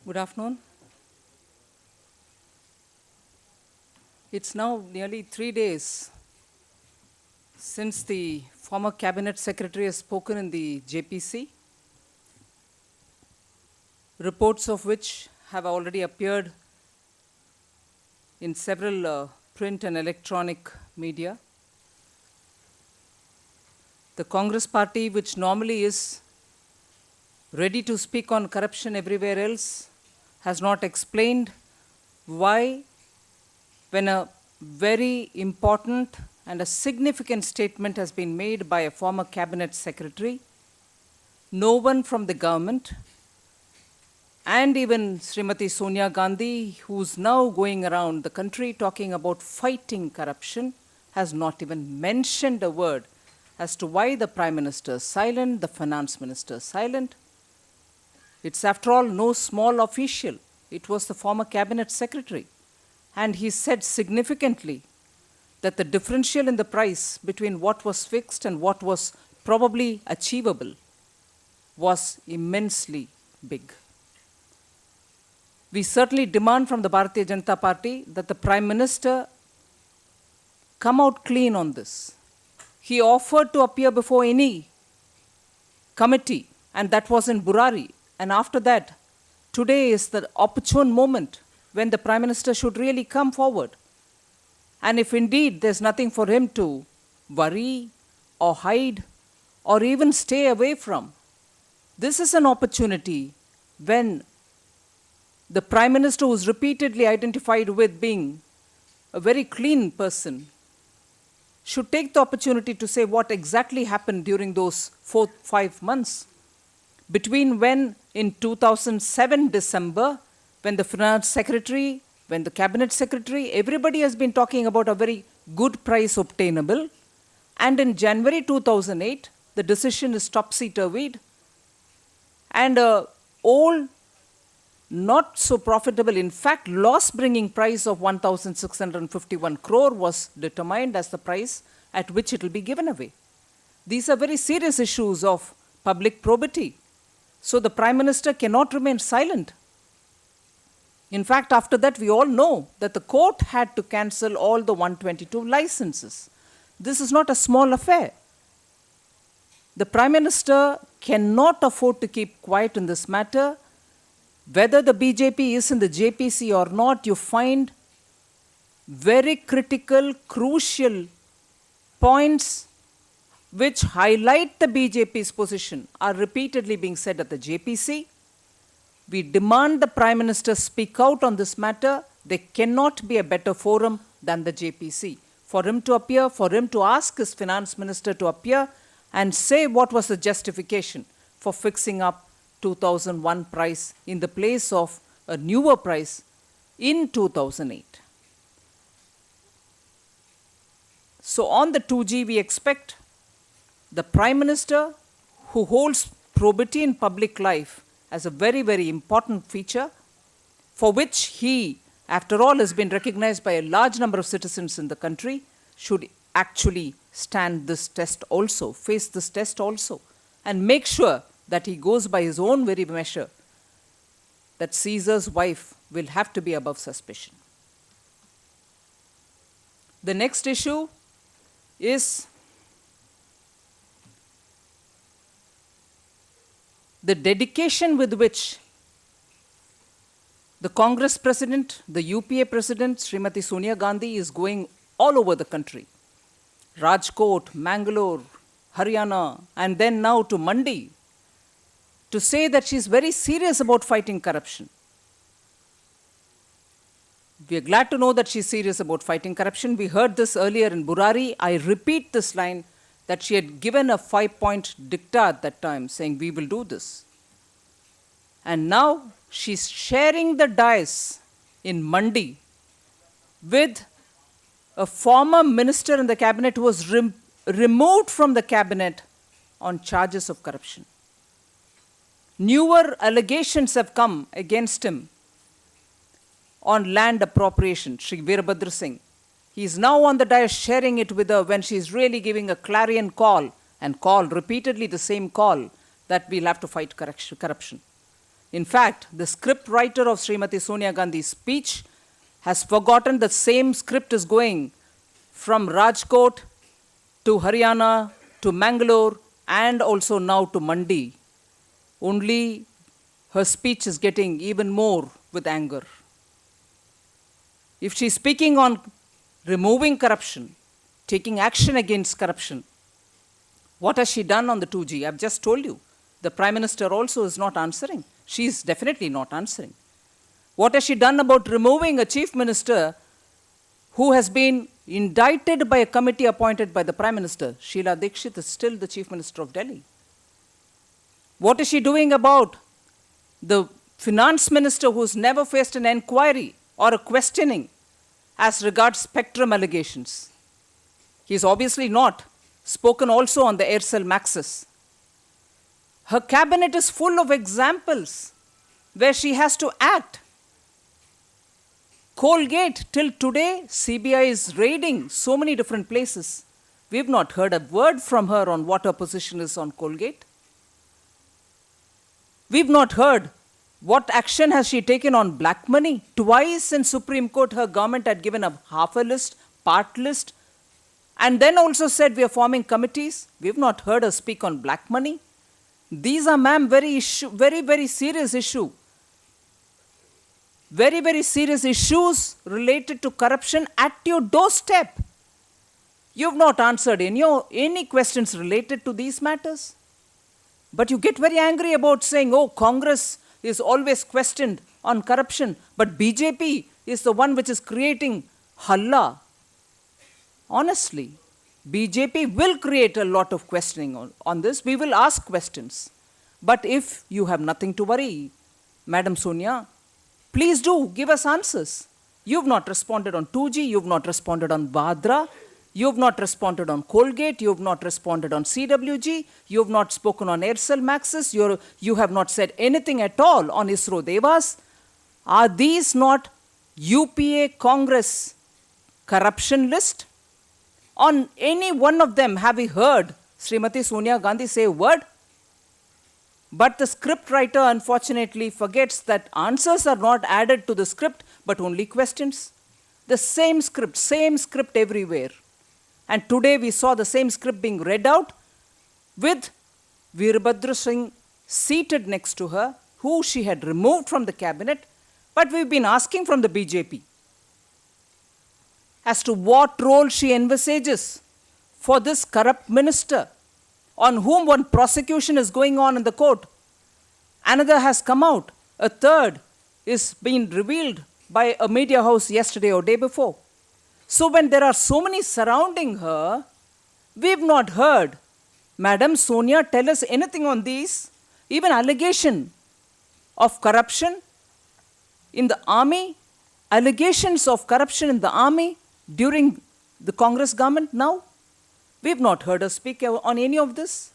Good afternoon. It's now nearly 3 days since the former cabinet secretary has spoken in the JPC, reports of which have already appeared in several print and electronic media. The Congress party, which normally is ready to speak on corruption everywhere else, has not explained why, when a very important and a significant statement has been made by a former cabinet secretary, no one from the government, and even Srimati Sonia Gandhi, who's now going around the country talking about fighting corruption, has not even mentioned a word as to why the Prime Minister is silent, the Finance Minister is silent. It's, after all, no small official. It was the former cabinet secretary. And he said significantly that the differential in the price between what was fixed and what was probably achievable was immensely big. We certainly demand from the Bharatiya Janata Party that the Prime Minister come out clean on this. He offered to appear before any committee, and that was in Burari. And after that, today is the opportune moment when the Prime Minister should really come forward. And if indeed there's nothing for him to worry or hide or even stay away from, this is an opportunity when the Prime Minister, who is repeatedly identified with being a very clean person, should take the opportunity to say what exactly happened during those 4-5 months between when in 2007 December, when the finance secretary, when the cabinet secretary, everybody has been talking about a very good price obtainable, and in January 2008, the decision is topsy-turvied, and all not so profitable, in fact, loss-bringing price of 1,651 crore was determined as the price at which it will be given away. These are very serious issues of public probity. So the Prime Minister cannot remain silent. In fact, after that, we all know that the court had to cancel all the 122 licenses. This is not a small affair. The Prime Minister cannot afford to keep quiet in this matter. Whether the BJP is in the JPC or not, you find very critical, crucial points which highlight the BJP's position are repeatedly being said at the JPC. We demand the Prime Minister speak out on this matter. There cannot be a better forum than the JPC. For him to appear, for him to ask his Finance Minister to appear and say what was the justification for fixing up 2001 price in the place of a newer price in 2008. So on the 2G, we expect the Prime Minister, who holds probity in public life as a very, very important feature, for which he, after all, has been recognized by a large number of citizens in the country, should actually stand this test also, face this test also, and make sure that he goes by his own very measure, that Caesar's wife will have to be above suspicion. The next issue is the dedication with which the Congress president, the UPA president, Srimati Sonia Gandhi, is going all over the country. Rajkot, Mangalore, Haryana, and then now to Mandi, to say that she is very serious about fighting corruption. We are glad to know that she is serious about fighting corruption. We heard this earlier in Burari. I repeat this line, that she had given a 5-point dicta at that time, saying, we will do this. And now she's sharing the dais in Mandi with a former minister in the cabinet who was removed from the cabinet on charges of corruption. Newer allegations have come against him on land appropriation, Sri Veerabhadra Singh. He is now on the dais sharing it with her when she is really giving a clarion call, and call repeatedly the same call, that we'll have to fight corruption. In fact, the script writer of Srimati Sonia Gandhi's speech has forgotten the same script is going from Rajkot to Haryana to Mangalore and also now to Mandi. Only her speech is getting even more with anger. If she's speaking on removing corruption, taking action against corruption, what has she done on the 2G? I've just told you. The Prime Minister also is not answering. She's definitely not answering. What has she done about removing a Chief Minister who has been indicted by a committee appointed by the Prime Minister? Sheila Dikshit is still the Chief Minister of Delhi. What is she doing about the Finance Minister who's never faced an inquiry or a questioning as regards spectrum allegations? He's obviously not spoken also on the Aircel Maxis. Her cabinet is full of examples where she has to act. Colgate, till today, CBI is raiding so many different places. We've not heard a word from her on what her position is on Colgate. We've not heard what action has she taken on black money. Twice in Supreme Court, her government had given a half a list, part list, and then also said we are forming committees. We've not heard her speak on black money. These are, ma'am, very serious issue. Very serious issues related to corruption at your doorstep. You've not answered any questions related to these matters. But you get very angry about saying, oh, Congress is always questioned on corruption, but BJP is the one which is creating halla. Honestly, BJP will create a lot of questioning on this. We will ask questions. But if you have nothing to worry, Madam Sonia, please do give us answers. You've not responded on 2G, you've not responded on Vadra, you've not responded on Colgate, you've not responded on CWG, you've not spoken on Aircel Maxis, you have not said anything at all on ISRO Devas. Are these not UPA Congress corruption list? On any one of them have we heard Srimati Sonia Gandhi say a word? But the script writer unfortunately forgets that answers are not added to the script but only questions. The same script everywhere. And today we saw the same script being read out with Veerbhadra Singh seated next to her, who she had removed from the cabinet. But we've been asking from the BJP as to what role she envisages for this corrupt minister on whom one prosecution is going on in the court. Another has come out. A third is being revealed by a media house yesterday or day before. So when there are so many surrounding her, we've not heard Madam Sonia tell us anything on these, even allegation of corruption in the army, allegations of corruption in the army during the Congress government now. We've not heard her speak on any of this.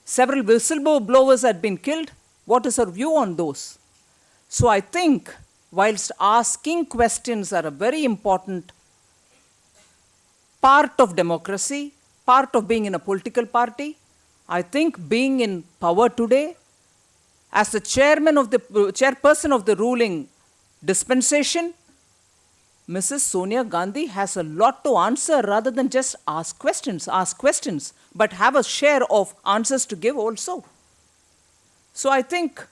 Several whistleblowers had been killed. What is her view on those? So I think whilst asking questions are a very important part of democracy, part of being in a political party, I think being in power today, as the chairperson of the ruling dispensation, Mrs. Sonia Gandhi has a lot to answer rather than just ask questions, but have a share of answers to give also. So I think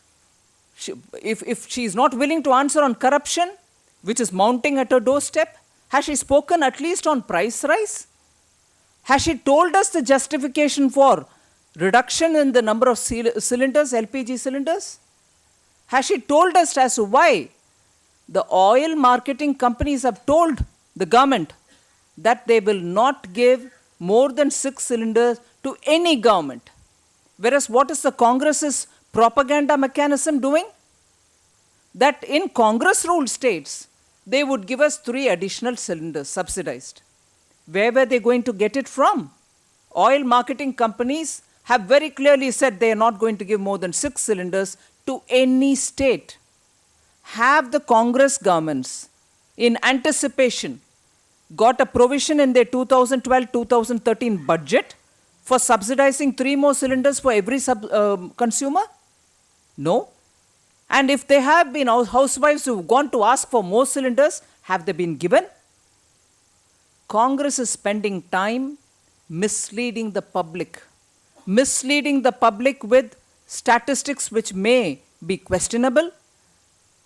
if she is not willing to answer on corruption, which is mounting at her doorstep, has she spoken at least on price rise? Has she told us the justification for reduction in the number of cylinders, LPG cylinders? Has she told us as to why the oil marketing companies have told the government that they will not give more than 6 cylinders to any government? Whereas what is the Congress's propaganda mechanism doing? That in Congress-ruled states, they would give us 3 additional cylinders subsidized. Where were they going to get it from? Oil marketing companies have very clearly said they are not going to give more than 6 cylinders to any state. Have the Congress governments, in anticipation, got a provision in their 2012-2013 budget for subsidizing 3 more cylinders for every consumer? No. And if there have been housewives who've gone to ask for more cylinders, have they been given? Congress is spending time misleading the public with statistics which may be questionable,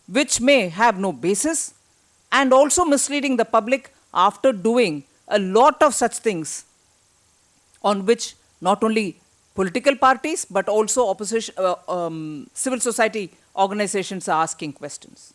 which may have no basis, and also misleading the public after doing a lot of such things on which not only political parties but also opposition, civil society organizations are asking questions.